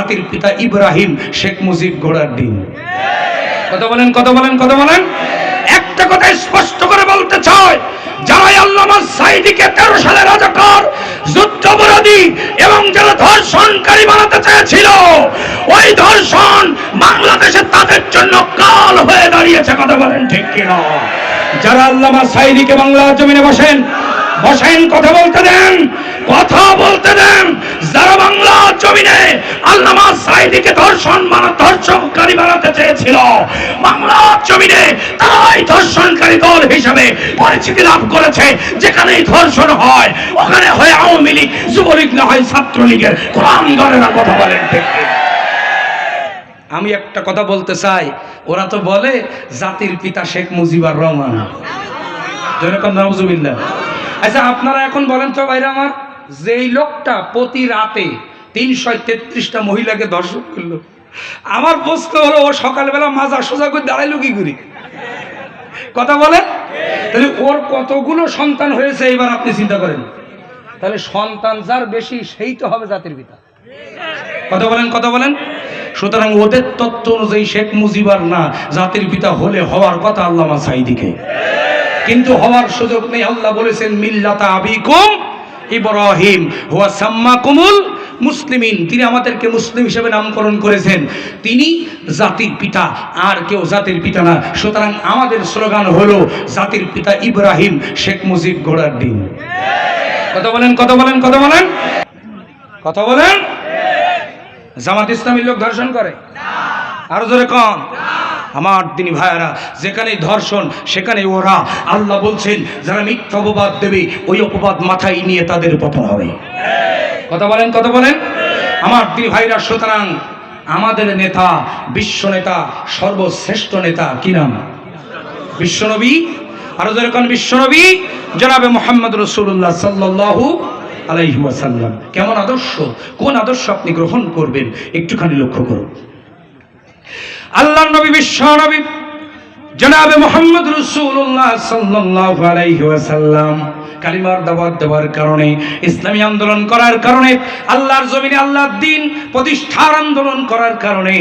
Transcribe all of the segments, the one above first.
জাতির পিতা ইব্রাহিম শেখ মুজিব ঘোড়ার ডিম। কথা বলেন, কথা বলেন, কথা বলেন। একটা কথা স্পষ্ট করে বলতে চাই, যারা আল্লামা সাঈদীকে 13 সালে রাজাকার, যুদ্ধাপরাধী এবং যারা ধর্ষণকারী বানাতে চেয়েছিল, ওই ধর্ষণ বাংলাদেশে তাদের জন্য কাল হয়ে দাঁড়িয়েছে। কথা বলেন ঠিক কিনা? যারা আল্লামা সাঈদীকে বাংলার জমিনে বসেন কথা বলতে দেন, কথা বলতে দেন। যারা বাংলার জমিনে আল্লামা সাঈদীকে ধর্ষণকারী বানাতে চেয়েছিল, বাংলার জমিনে তারাই ধর্ষণকারী দল হিসাবে পরিচিতি লাভ করেছে। যেখানেই ধর্ষণ হয় ওখানে হয় আওয়ামী লীগ, যুবলীগ, না হয় ছাত্রলীগের কোরআনগরেরা। কথা বলেন ঠিক। আমি একটা কথা বলতে চাই, ওরা তো বলে জাতির পিতা শেখ মুজিবুর রহমান। যেরকম নাউজুবিল্লাহ। আচ্ছা, আপনারা এখন বলেন তো ভাইরা আমার, যেই লোকটা প্রতি রাতে 333টা মহিলাকে ধর্ষণ করলো, আমার প্রশ্ন হলো ও সকালবেলা মাজা সোজা করে দাঁড়াইলো কি করি? কথা বলেন। তাহলে ওর কতগুলো সন্তান হয়েছে এবার আপনি চিন্তা করেন। তাহলে সন্তান যার বেশি সেই তো হবে জাতির পিতা। কথা বলেন, কথা বলেন। সুতরাং ওদের তত্ত্ব অনুযায়ী শেখ মুজিবুর না, জাতির পিতা হলে হওয়ার কথা আল্লামা সাঈদীকে, কিন্তু হওয়ার সুযোগ নেই। আল্লাহ বলেছেন মিল্লাতা আবিকুম ইব্রাহিম হুয়া সাম্মাকুমুল মুসলিমিন। তিনি আমাদেরকে মুসলিম হিসেবে নামকরণ করেছেন, তিনি জাতির পিতা, আর কেউ জাতির পিতা না। সুতরাং আমাদের স্লোগান হলো জাতির পিতা ইব্রাহিম শেখ মুজিব ঘোড়ার ডিম। কথা বলেন, কথা বলেন, কথা বলেন, কথা বলেন। জামাত ইসলামীর লোক ধর্ষণ করে? আরো জোরে কন। আমার দিনী ভাইয়ারা, যেখানে ধর্ষণ সেখানে ওরা। আল্লাহ বলছেন যারা মিথ্যা অপবাদ দেবে ওই অপবাদ মাথায় নিয়ে তাদের পতন হবে। কথা বলেন, কথা বলেন। আমার দিনী ভাইরা, সুতরাং আমাদের নেতা, বিশ্ব নেতা, সর্বশ্রেষ্ঠ নেতা কি নাম? বিশ্বনবী। আরো যেরকম বিশ্বনবী জনাবে মুহাম্মদ রাসূলুল্লাহ সাল্লাল্লাহু আলাইহি ওয়াসাল্লাম। কেমন আদর্শ, কোন আদর্শ আপনি গ্রহণ করবেন একটুখানি লক্ষ্য করুন। আল্লাহর নবী, বিশ্ব নবী জনাবে মুহাম্মদ রাসূলুল্লাহ সাল্লাল্লাহু আলাইহি ওয়াসাল্লাম কালিমার দাওয়াত দেওয়ার কারণে, ইসলামী আন্দোলন করার কারণে, আল্লাহর জমিনে আল্লাহর দ্বীন প্রতিষ্ঠার আন্দোলন করার কারণে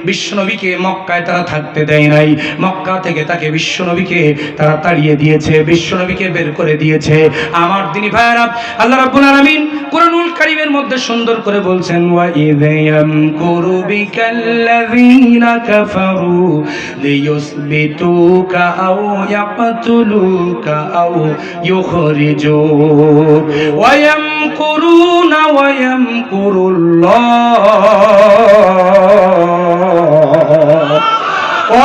বিশ্বনবীকে মক্কায় তারা থাকতে দেয় নাই। মক্কা থেকে তাকে বিশ্বনবীকে তারা তাড়িয়ে দিয়েছে, বিশ্বনবীকে বের করে দিয়েছে। আমার দিনী ভাইরা, আল্লাহ রাব্বুল আলামিন কুরআনুল কারীমের মধ্যে সুন্দর করে বলছেন, ওয়া ইয়ামকুরু বিকাল্লাযীনা কাফারু লিয়ুসবিতুকা আও ইয়াকতুলুকা আও ইউখরিজুকা ওয়া ইয়ামকুরুনা ওয়া ইয়ামকুরুল্লাহ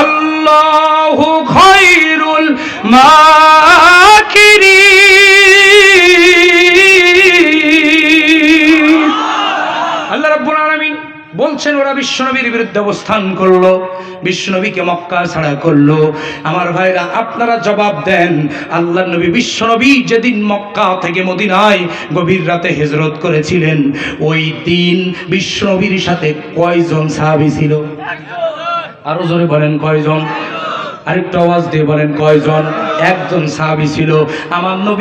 আল্লাহু খায়রুল মাকিরিন। আল্লাহ রাব্বুল আলামিন বলছেন ওরা বিশ্বনবীর বিরুদ্ধে অবস্থান করলো, বিশ্বনবীকে মক্কা ছাড়া করলো। আমার ভাইরা, আপনারা জবাব দেন, আল্লাহর নবী বিশ্বনবী যেদিন মক্কা থেকে মদিনায় গভীর রাতে হিজরত করেছিলেন, ওই দিন বিশ্বনবীর সাথে কয়জন সাহাবী ছিল? আরো জোরে বলেন কয়জন? আরেকটু আওয়াজ দিয়ে বলেন কয়জন? একজন সাহাবী ছিল। আমার নবী